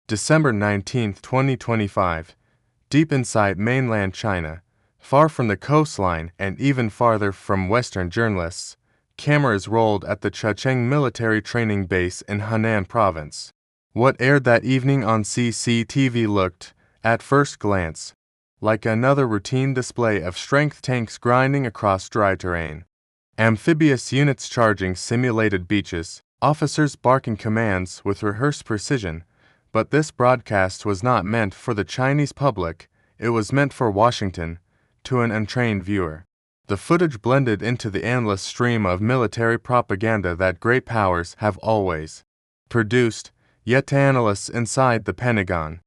December 19, 2025. Deep inside mainland China, far from the coastline and even farther from Western journalists, cameras rolled at the Checheng military training base in Henan province. What aired that evening on CCTV looked, at first glance, like another routine display of strength tanks grinding across dry terrain. Amphibious units charging simulated beaches, officers barking commands with rehearsed precision. But this broadcast was not meant for the Chinese public, it was meant for Washington, to an untrained viewer. The footage blended into the endless stream of military propaganda that great powers have always produced, yet to analysts inside the Pentagon,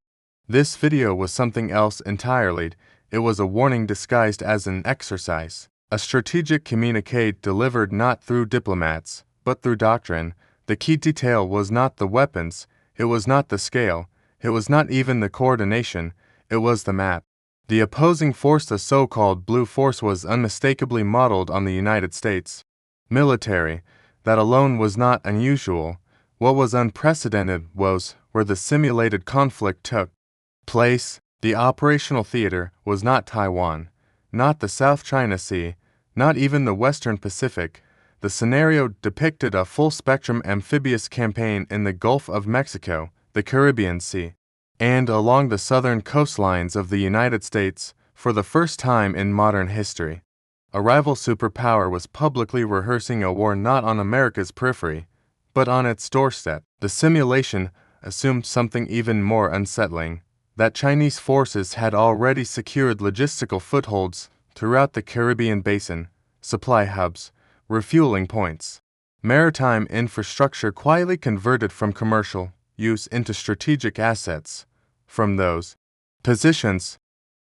this video was something else entirely. It was a warning disguised as an exercise, a strategic communique delivered not through diplomats, but through doctrine. The key detail was not the weapons, it was not the scale, it was not even the coordination, it was the map. The opposing force, the so-called Blue Force, was unmistakably modeled on the United States military. That alone was not unusual. What was unprecedented was where the simulated conflict took place. The operational theater was not Taiwan, not the South China Sea, not even the Western Pacific. The scenario depicted a full-spectrum amphibious campaign in the Gulf of Mexico, the Caribbean Sea, and along the southern coastlines of the United States. For the first time in modern history, a rival superpower was publicly rehearsing a war not on America's periphery, but on its doorstep. The simulation assumed something even more unsettling, that Chinese forces had already secured logistical footholds throughout the Caribbean basin, supply hubs, refueling points, maritime infrastructure quietly converted from commercial use into strategic assets. From those positions,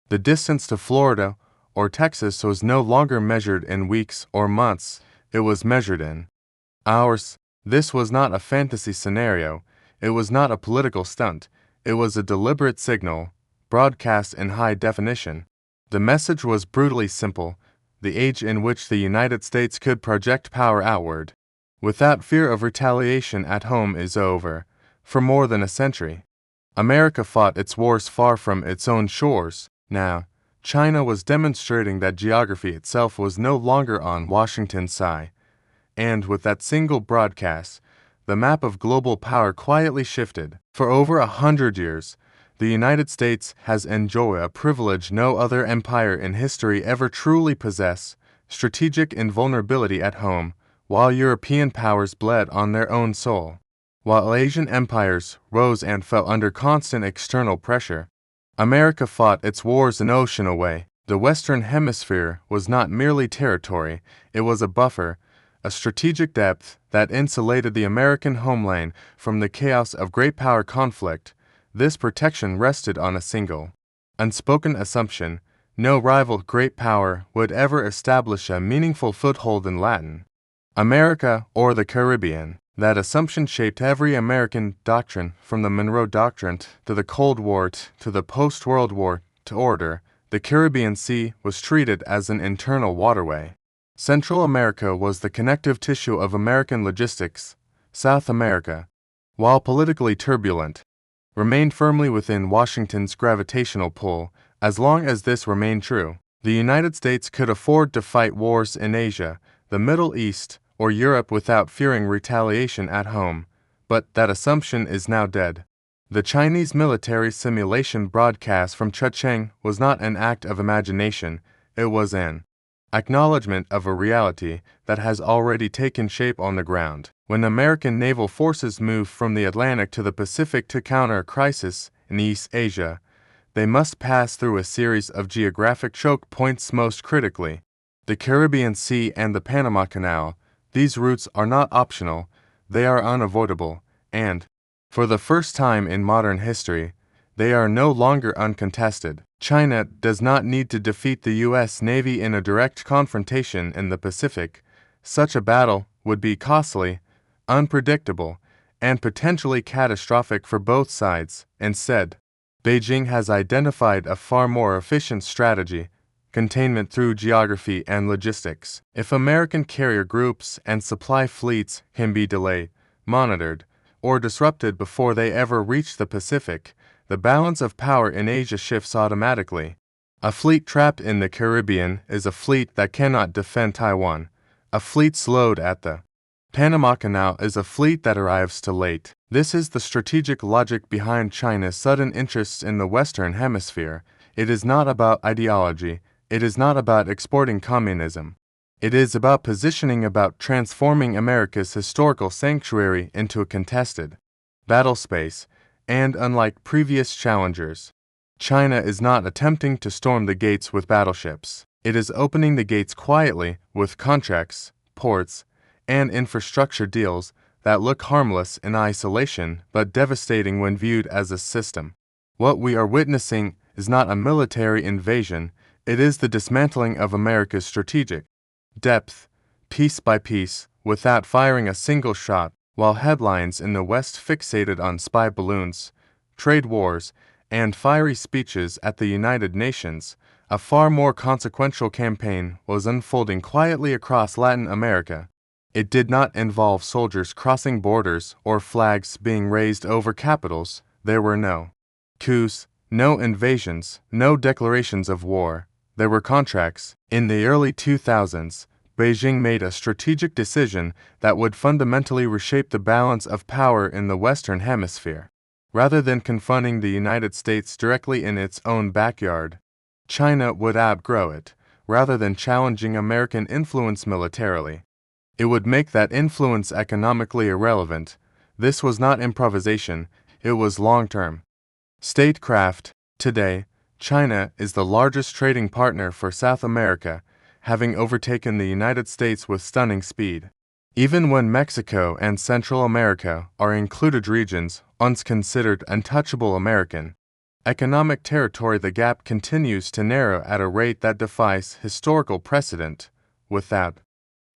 the distance to Florida or Texas was no longer measured in weeks or months, it was measured in hours. This was not a fantasy scenario, it was not a political stunt, it was a deliberate signal, broadcast in high definition. The message was brutally simple. The age in which the United States could project power outward, without fear of retaliation at home, is over. For more than a century, America fought its wars far from its own shores. Now, China was demonstrating that geography itself was no longer on Washington's side. And with that single broadcast, the map of global power quietly shifted. For over 100 years, the United States has enjoyed a privilege no other empire in history ever truly possessed: strategic invulnerability at home, while European powers bled on their own soil. While Asian empires rose and fell under constant external pressure, America fought its wars an ocean away. The Western Hemisphere was not merely territory, it was a buffer, a strategic depth that insulated the American homeland from the chaos of great power conflict. This protection rested on a single, unspoken assumption: no rival great power would ever establish a meaningful foothold in Latin America or the Caribbean. That assumption shaped every American doctrine, from the Monroe Doctrine to the Cold War to the post-World War order. The Caribbean Sea was treated as an internal waterway. Central America was the connective tissue of American logistics. South America, while politically turbulent, remained firmly within Washington's gravitational pull. As long as this remained true, the United States could afford to fight wars in Asia, the Middle East, or Europe without fearing retaliation at home. But that assumption is now dead. The Chinese military simulation broadcast from Checheng was not an act of imagination, it was an acknowledgement of a reality that has already taken shape on the ground. When American naval forces move from the Atlantic to the Pacific to counter a crisis in East Asia, they must pass through a series of geographic choke points, most critically the Caribbean Sea and the Panama Canal. These routes are not optional, they are unavoidable, and, for the first time in modern history, they are no longer uncontested. China does not need to defeat the U.S. Navy in a direct confrontation in the Pacific. Such a battle would be costly, unpredictable, and potentially catastrophic for both sides. Instead, Beijing has identified a far more efficient strategy: containment through geography and logistics. If American carrier groups and supply fleets can be delayed, monitored, or disrupted before they ever reach the Pacific, the balance of power in Asia shifts automatically. A fleet trapped in the Caribbean is a fleet that cannot defend Taiwan. A fleet slowed at the Panama Canal is a fleet that arrives too late. This is the strategic logic behind China's sudden interest in the Western Hemisphere. It is not about ideology. It is not about exporting communism. It is about positioning, about transforming America's historical sanctuary into a contested battle space, and unlike previous challengers, China is not attempting to storm the gates with battleships. It is opening the gates quietly with contracts, ports, and infrastructure deals that look harmless in isolation but devastating when viewed as a system. What we are witnessing is not a military invasion, it is the dismantling of America's strategic depth, piece by piece, without firing a single shot. While headlines in the West fixated on spy balloons, trade wars, and fiery speeches at the United Nations, a far more consequential campaign was unfolding quietly across Latin America. It did not involve soldiers crossing borders or flags being raised over capitals. There were no coups, no invasions, no declarations of war. There were contracts. In the early 2000s, Beijing made a strategic decision that would fundamentally reshape the balance of power in the Western Hemisphere. Rather than confronting the United States directly in its own backyard, China would outgrow it. Rather than challenging American influence militarily, it would make that influence economically irrelevant. This was not improvisation, it was long-term statecraft. Today, China is the largest trading partner for South America, having overtaken the United States with stunning speed. Even when Mexico and Central America are included regions once considered untouchable American economic territory, the gap continues to narrow at a rate that defies historical precedent. Without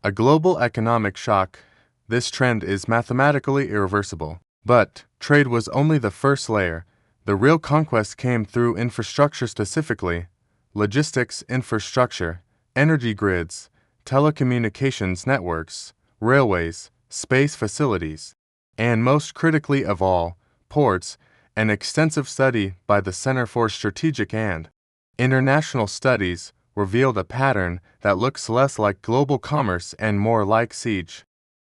a global economic shock, this trend is mathematically irreversible. But trade was only the first layer. The real conquest came through infrastructure, specifically logistics infrastructure, energy grids, telecommunications networks, railways, space facilities, and most critically of all, ports. An extensive study by the Center for Strategic and International Studies revealed a pattern that looks less like global commerce and more like siege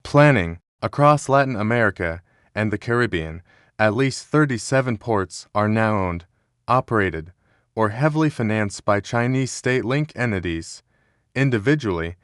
planning. Across Latin America and the Caribbean, at least 37 ports are now owned, operated, or heavily financed by Chinese state-linked entities. Individually,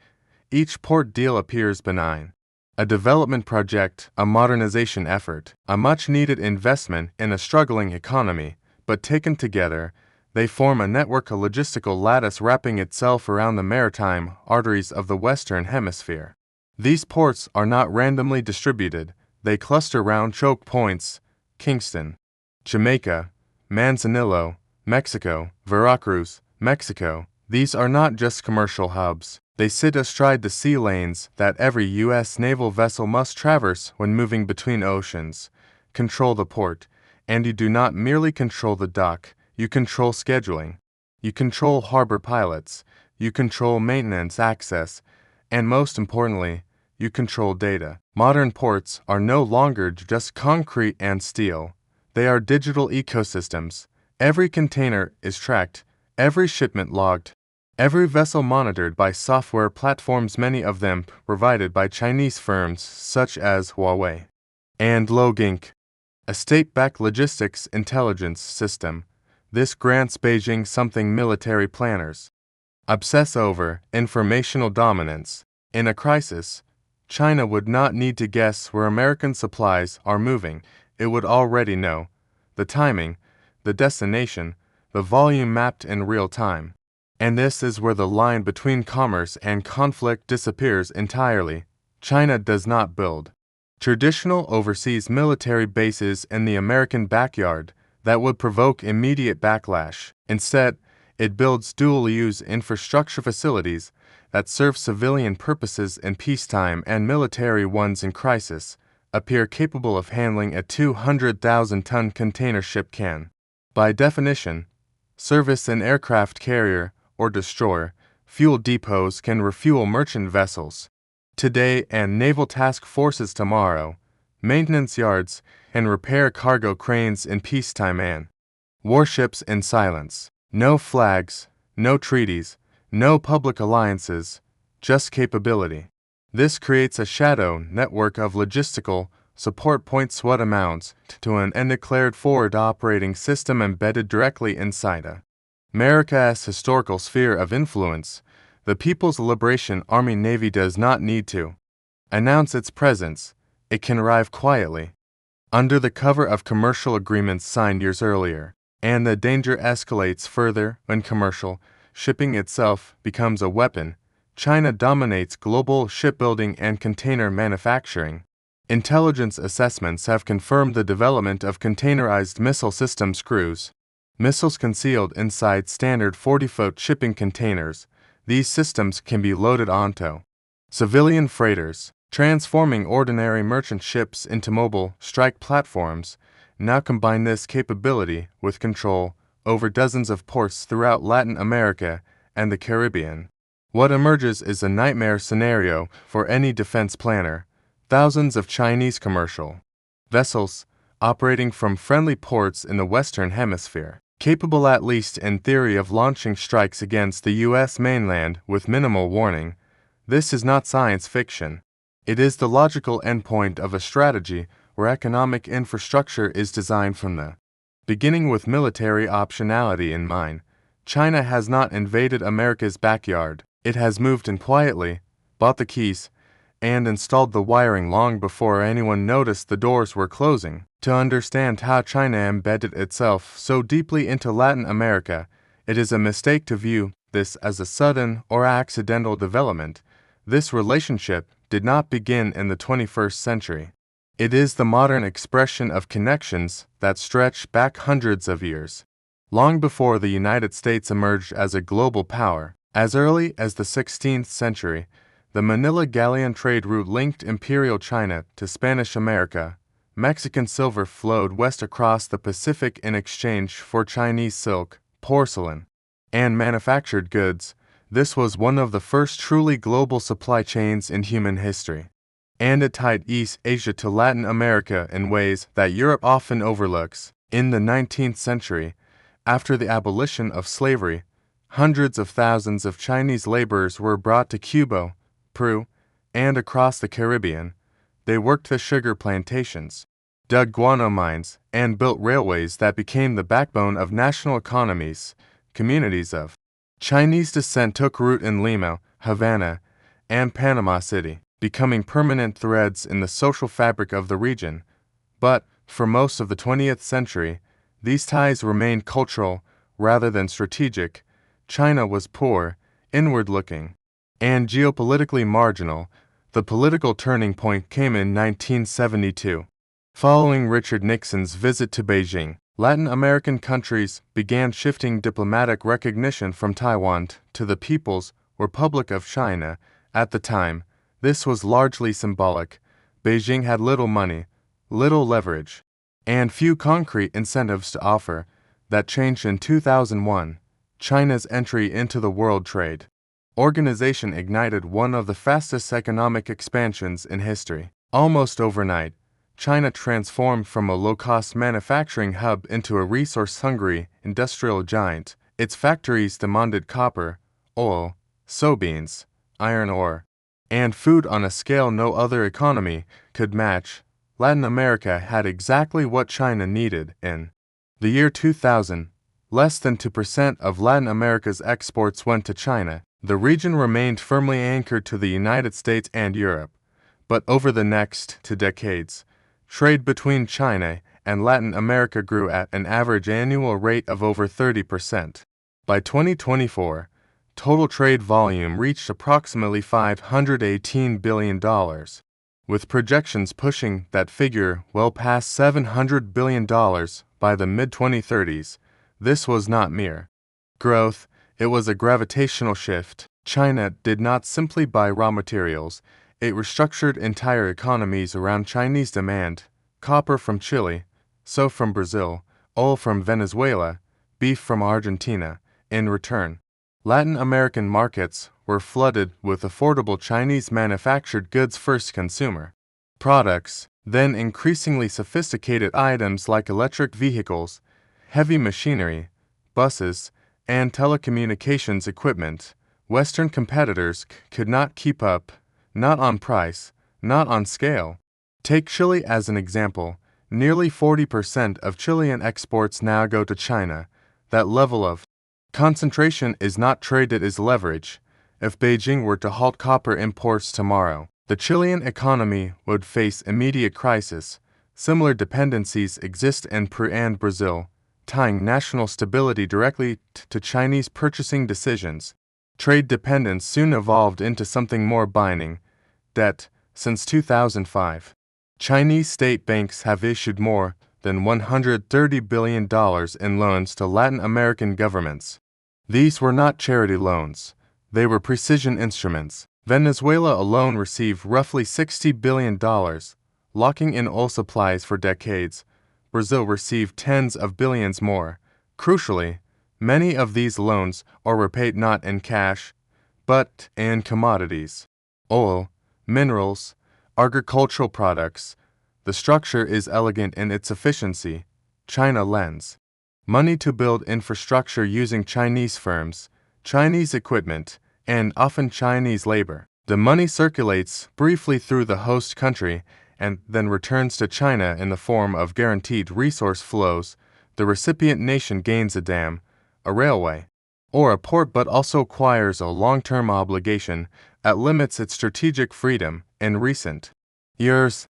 each port deal appears benign. A development project, a modernization effort, a much-needed investment in a struggling economy, but taken together, they form a network, a logistical lattice wrapping itself around the maritime arteries of the Western Hemisphere. These ports are not randomly distributed, they cluster around choke points: Kingston, Jamaica, Manzanillo, Mexico, Veracruz, Mexico. These are not just commercial hubs. They sit astride the sea lanes that every U.S. naval vessel must traverse when moving between oceans. Control the port, and you do not merely control the dock, you control scheduling. You control harbor pilots, you control maintenance access, and most importantly, you control data. Modern ports are no longer just concrete and steel. They are digital ecosystems. Every container is tracked, every shipment logged, every vessel monitored by software platforms, many of them provided by Chinese firms such as Huawei and Logink, a state-backed logistics intelligence system. This grants Beijing something military planners obsess over: informational dominance. In a crisis, China would not need to guess where American supplies are moving. It would already know the timing, the destination, the volume mapped in real time. And this is where the line between commerce and conflict disappears entirely. China does not build traditional overseas military bases in the American backyard that would provoke immediate backlash. Instead, it builds dual-use infrastructure facilities that serve civilian purposes in peacetime and military ones in crisis, appear capable of handling a 200,000-ton container ship can. By definition, service an aircraft carrier or destroyer. Fuel depots can refuel merchant vessels today and naval task forces tomorrow. maintenance yards, and repair cargo cranes in peacetime and warships in silence. No flags, no treaties, no public alliances, just capability. This creates a shadow network of logistical support points what amounts to an undeclared forward operating system embedded directly inside America's historical sphere of influence. The People's Liberation Army Navy does not need to announce its presence. It can arrive quietly, under the cover of commercial agreements signed years earlier, and the danger escalates further when commercial shipping itself becomes a weapon. China dominates global shipbuilding and container manufacturing. Intelligence assessments have confirmed the development of containerized missile systems crews. Missiles concealed inside standard 40-foot shipping containers. These systems can be loaded onto civilian freighters, transforming ordinary merchant ships into mobile strike platforms. Now combine this capability with control over dozens of ports throughout Latin America and the Caribbean. What emerges is a nightmare scenario for any defense planner. Thousands of Chinese commercial vessels operating from friendly ports in the Western Hemisphere, capable at least in theory of launching strikes against the U.S. mainland with minimal warning. This is not science fiction. It is the logical endpoint of a strategy where economic infrastructure is designed from the beginning with military optionality in mind. China has not invaded America's backyard. It has moved in quietly, bought the keys, and installed the wiring long before anyone noticed the doors were closing. To understand how China embedded itself so deeply into Latin America, it is a mistake to view this as a sudden or accidental development. This relationship did not begin in the 21st century. It is the modern expression of connections that stretch back hundreds of years. Long before the United States emerged as a global power, as early as the 16th century, the Manila galleon trade route linked imperial China to Spanish America. Mexican silver flowed west across the Pacific in exchange for Chinese silk, porcelain, and manufactured goods. This was one of the first truly global supply chains in human history. And it tied East Asia to Latin America in ways that Europe often overlooks. In the 19th century, after the abolition of slavery, hundreds of thousands of Chinese laborers were brought to Cuba, Peru, and across the Caribbean. They worked the sugar plantations, dug guano mines, and built railways that became the backbone of national economies. Communities of Chinese descent took root in Lima, Havana, and Panama City, becoming permanent threads in the social fabric of the region. But, for most of the 20th century, these ties remained cultural rather than strategic. China was poor, inward-looking, and geopolitically marginal. The political turning point came in 1972. Following Richard Nixon's visit to Beijing, Latin American countries began shifting diplomatic recognition from Taiwan to the People's Republic of China. At the time, this was largely symbolic. Beijing had little money, little leverage, and few concrete incentives to offer. That changed in 2001. China's entry into the World Trade Organization ignited one of the fastest economic expansions in history. Almost overnight, China transformed from a low-cost manufacturing hub into a resource-hungry industrial giant. Its factories demanded copper, oil, soybeans, iron ore, and food on a scale no other economy could match. Latin America had exactly what China needed. In the year 2000, less than 2% of Latin America's exports went to China. The region remained firmly anchored to the United States and Europe. But over the next 2 decades, trade between China and Latin America grew at an average annual rate of over 30%. By 2024, total trade volume reached approximately $518 billion, with projections pushing that figure well past $700 billion by the mid-2030s. This was not mere growth, it was a gravitational shift. China did not simply buy raw materials, it restructured entire economies around Chinese demand. Copper from Chile, soy from Brazil, oil from Venezuela, beef from Argentina. In return, Latin American markets were flooded with affordable Chinese manufactured goods. First consumer products, Then increasingly sophisticated items like electric vehicles, heavy machinery, buses, and telecommunications equipment. Western competitors could not keep up, not on price, not on scale. Take Chile as an example. Nearly 40% of Chilean exports now go to China. That level of concentration is not trade, it is leverage. If Beijing were to halt copper imports tomorrow, the Chilean economy would face immediate crisis. Similar dependencies exist in Peru and Brazil, tying national stability directly to Chinese purchasing decisions. Trade dependence soon evolved into something more binding: debt. Since 2005, Chinese state banks have issued more than $130 billion in loans to Latin American governments. These were not charity loans, they were precision instruments. Venezuela alone received roughly $60 billion, locking in oil supplies for decades. Brazil received tens of billions more. Crucially, many of these loans are repaid not in cash, but in commodities: oil, minerals, agricultural products. The structure is elegant in its efficiency. China lends money to build infrastructure using Chinese firms, Chinese equipment, and often Chinese labor. The money circulates briefly through the host country and then returns to China in the form of guaranteed resource flows. The recipient nation gains a dam, a railway, or a port, but also acquires a long-term obligation that limits its strategic freedom. In recent years,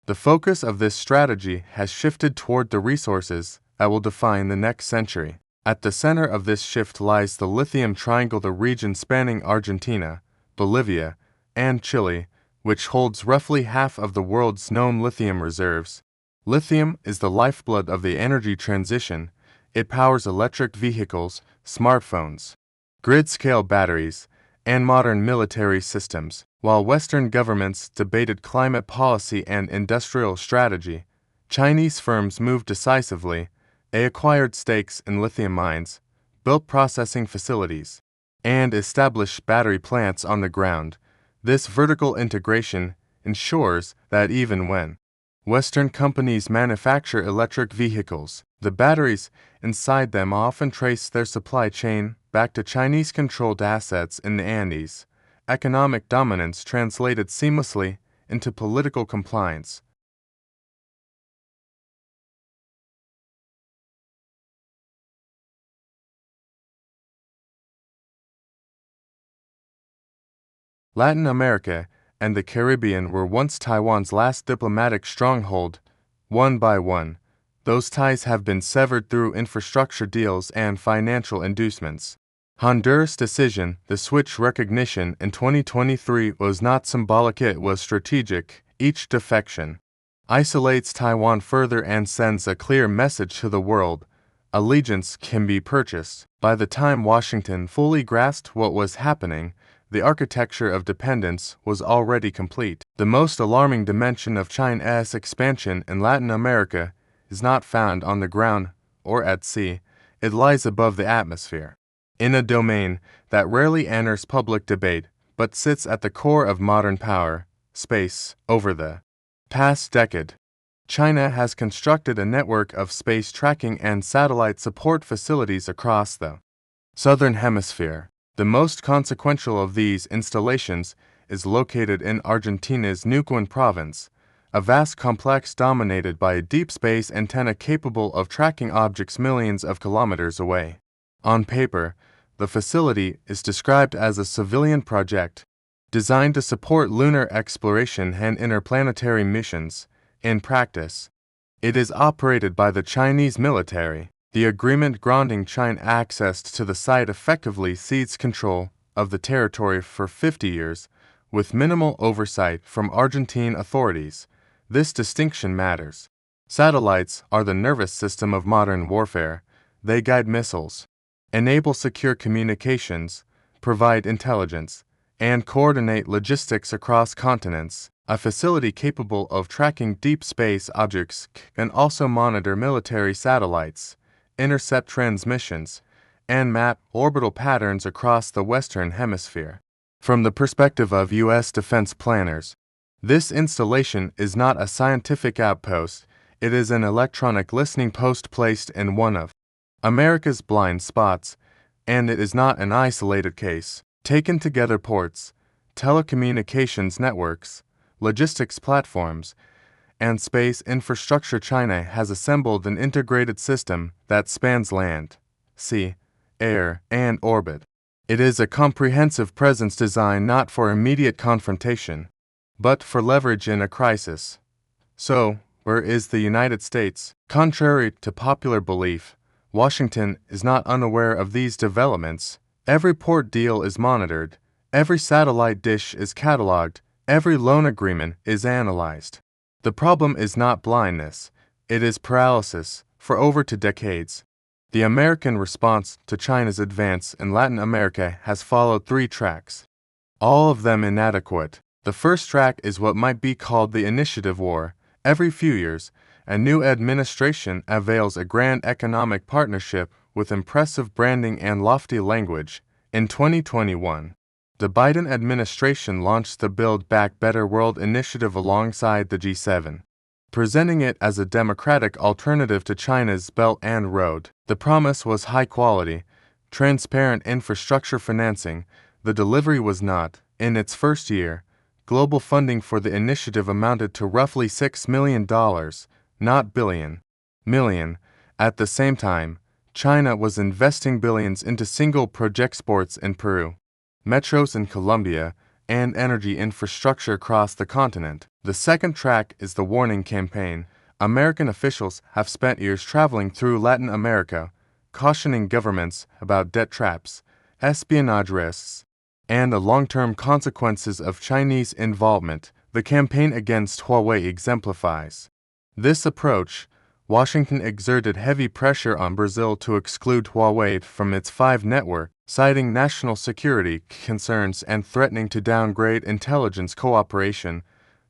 the focus of this strategy has shifted toward the resources that will define the next century. At the center of this shift lies the lithium triangle, the region spanning Argentina, Bolivia, and Chile, which holds roughly half of the world's known lithium reserves. Lithium is the lifeblood of the energy transition. It powers electric vehicles, smartphones, grid-scale batteries, and modern military systems. While Western governments debated climate policy and industrial strategy, Chinese firms moved decisively. They acquired stakes in lithium mines, built processing facilities, and established battery plants on the ground. This vertical integration ensures that even when Western companies manufacture electric vehicles, the batteries inside them often trace their supply chain back to Chinese-controlled assets in the Andes. Economic dominance translated seamlessly into political compliance. Latin America and the Caribbean were once Taiwan's last diplomatic stronghold. One by one, those ties have been severed through infrastructure deals and financial inducements. Honduras' decision, the switch recognition in 2023, was not symbolic, it was strategic. Each defection isolates Taiwan further and sends a clear message to the world: allegiance can be purchased. By the time Washington fully grasped what was happening, the architecture of dependence was already complete. The most alarming dimension of China's expansion in Latin America is not found on the ground or at sea, it lies above the atmosphere, in a domain that rarely enters public debate but sits at the core of modern power: space. Over the past decade, China has constructed a network of space tracking and satellite support facilities across the Southern Hemisphere. The most consequential of these installations is located in Argentina's Neuquén province, a vast complex dominated by a deep space antenna capable of tracking objects millions of kilometers away. On paper, the facility is described as a civilian project designed to support lunar exploration and interplanetary missions. In practice, it is operated by the Chinese military. The agreement granting China access to the site effectively cedes control of the territory for 50 years, with minimal oversight from Argentine authorities. This distinction matters. Satellites are the nervous system of modern warfare. They guide missiles, enable secure communications, provide intelligence, and coordinate logistics across continents. A facility capable of tracking deep space objects can also monitor military satellites, intercept transmissions, and map orbital patterns across the Western Hemisphere. From the perspective of U.S. defense planners, This installation is not a scientific outpost, it is an electronic listening post placed in one of America's blind spots, and it is not an isolated case. Taken together, ports, telecommunications networks, logistics platforms, and space infrastructure, China has assembled an integrated system that spans land, sea, air, and orbit. It is a comprehensive presence designed not for immediate confrontation, but for leverage in a crisis. So, where is the United States? Contrary to popular belief, Washington is not unaware of these developments. Every port deal is monitored, every satellite dish is cataloged, every loan agreement is analyzed. The problem is not blindness, it is paralysis. For over 2 decades, the American response to China's advance in Latin America has followed 3 tracks, all of them inadequate. The first track is what might be called the initiative war. Every few years, a new administration unveils a grand economic partnership with impressive branding and lofty language. In 2021, the Biden administration launched the Build Back Better World initiative alongside the G7, presenting it as a democratic alternative to China's Belt and Road. The promise was high quality, transparent infrastructure financing. The delivery was not. In its first year, global funding for the initiative amounted to roughly $6 million, not billion, million. At the same time, China was investing billions into single project ports in Peru, metros in Colombia, and energy infrastructure across the continent. The second track is the warning campaign. American officials have spent years traveling through Latin America, cautioning governments about debt traps, espionage risks, and the long-term consequences of Chinese involvement. The campaign against Huawei exemplifies this approach. Washington exerted heavy pressure on Brazil to exclude Huawei from its 5G network, citing national security concerns and threatening to downgrade intelligence cooperation.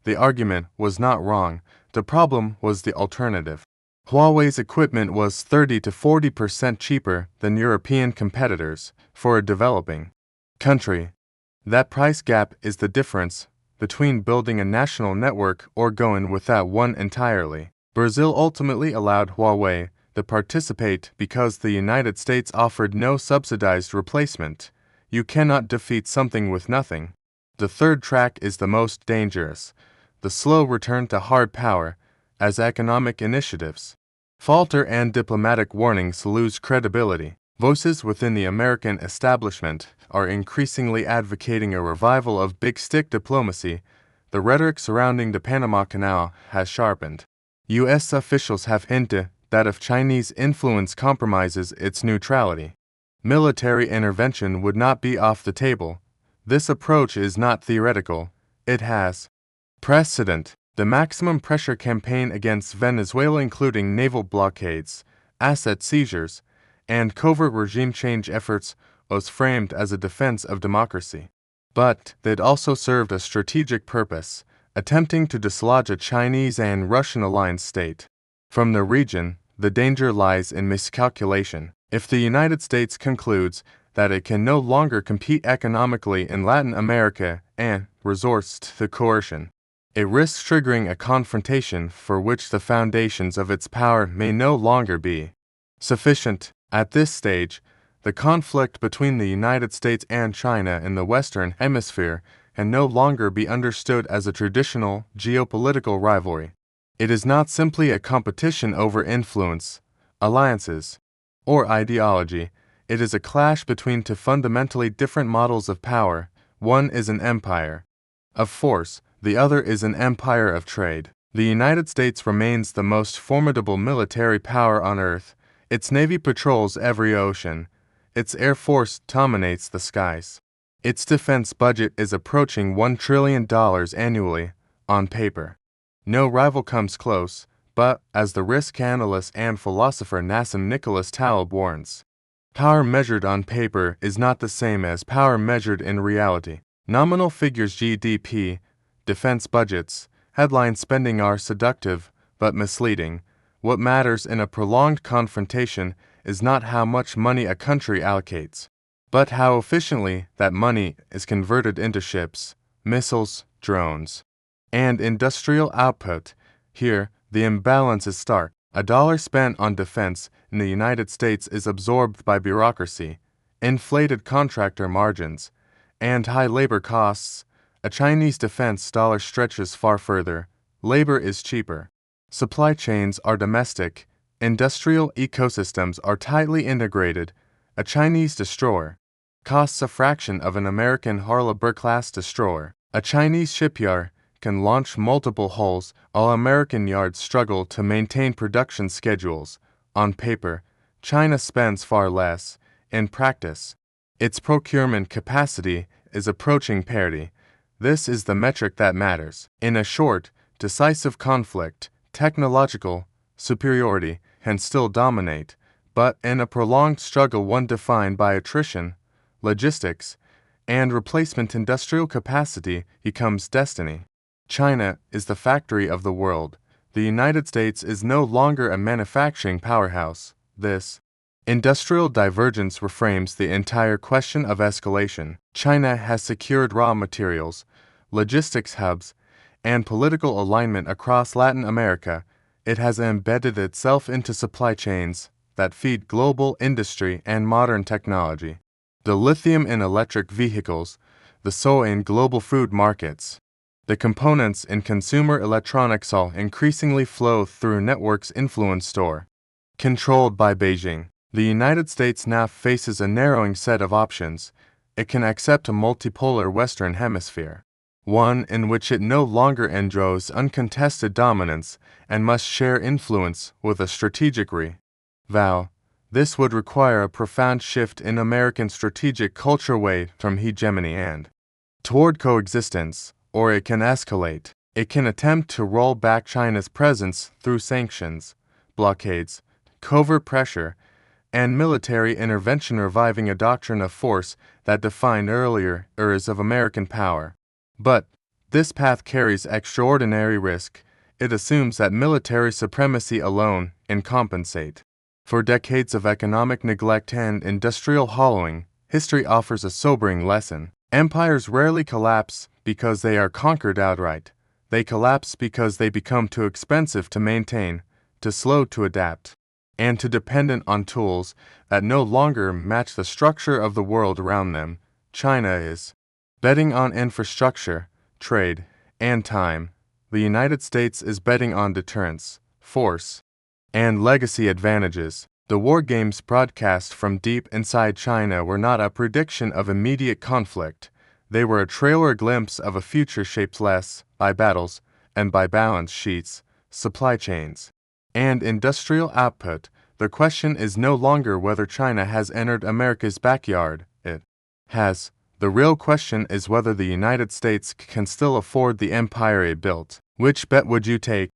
The argument was not wrong. The problem was the alternative. Huawei's equipment was 30 to 40% cheaper than European competitors for a developing country. That price gap is the difference between building a national network or going without one entirely. Brazil ultimately allowed Huawei to participate because the United States offered no subsidized replacement. You cannot defeat something with nothing. The third track is the most dangerous, the slow return to hard power, as economic initiatives falter and diplomatic warnings lose credibility. Voices within the American establishment are increasingly advocating a revival of big stick diplomacy. The rhetoric surrounding the Panama Canal has sharpened. U.S. officials have hinted that if Chinese influence compromises its neutrality, military intervention would not be off the table. This approach is not theoretical, it has precedent. The maximum pressure campaign against Venezuela, including naval blockades, asset seizures, and covert regime change efforts, was framed as a defense of democracy. But it also served a strategic purpose, attempting to dislodge a Chinese and Russian-aligned state from the region. The danger lies in miscalculation. If the United States concludes that it can no longer compete economically in Latin America and resorts to coercion, it risks triggering a confrontation for which the foundations of its power may no longer be sufficient. At this stage, the conflict between the United States and China in the Western Hemisphere can no longer be understood as a traditional geopolitical rivalry. It is not simply a competition over influence, alliances, or ideology. It is a clash between 2 fundamentally different models of power. One is an empire of force, the other is an empire of trade. The United States remains the most formidable military power on Earth. Its Navy patrols every ocean. Its Air Force dominates the skies. Its defense budget is approaching $1 trillion annually, on paper. No rival comes close, but, as the risk analyst and philosopher Nassim Nicholas Taleb warns, power measured on paper is not the same as power measured in reality. Nominal figures, GDP, defense budgets, headline spending are seductive but misleading. What matters in a prolonged confrontation is not how much money a country allocates, but how efficiently that money is converted into ships, missiles, drones, and industrial output. Here, the imbalance is stark. A dollar spent on defense in the United States is absorbed by bureaucracy, inflated contractor margins, and high labor costs. A Chinese defense dollar stretches far further. Labor is cheaper. Supply chains are domestic. Industrial ecosystems are tightly integrated. A Chinese destroyer costs a fraction of an American Harley-class destroyer. A Chinese shipyard can launch multiple hulls, while American yards struggle to maintain production schedules. On paper, China spends far less. In practice, its procurement capacity is approaching parity. This is the metric that matters. In a short, decisive conflict, technological superiority can still dominate, but in a prolonged struggle, one defined by attrition, logistics, and replacement, industrial capacity becomes destiny. China is the factory of the world. The United States is no longer a manufacturing powerhouse. This industrial divergence reframes the entire question of escalation. China has secured raw materials, logistics hubs, and political alignment across Latin America. It has embedded itself into supply chains that feed global industry and modern technology. The lithium in electric vehicles, the soy in global food markets. The components in consumer electronics all increasingly flow through networks influence store. Controlled by Beijing, the United States now faces a narrowing set of options. It can accept a multipolar Western Hemisphere, one in which it no longer enjoys uncontested dominance and must share influence with a strategic rival. This would require a profound shift in American strategic culture away from hegemony and toward coexistence, or it can escalate. It can attempt to roll back China's presence through sanctions, blockades, covert pressure, and military intervention, reviving a doctrine of force that defined earlier eras of American power. But this path carries extraordinary risk. It assumes that military supremacy alone can compensate for decades of economic neglect and industrial hollowing. History offers a sobering lesson. Empires rarely collapse because they are conquered outright. They collapse because they become too expensive to maintain, too slow to adapt, and too dependent on tools that no longer match the structure of the world around them. China is betting on infrastructure, trade, and time. The United States is betting on deterrence, force, and legacy advantages. The war games broadcast from deep inside China were not a prediction of immediate conflict. They were a trailer glimpse of a future shaped less by battles and by balance sheets, supply chains, and industrial output. The question is no longer whether China has entered America's backyard. It has. The real question is whether the United States can still afford the empire it built. Which bet would you take?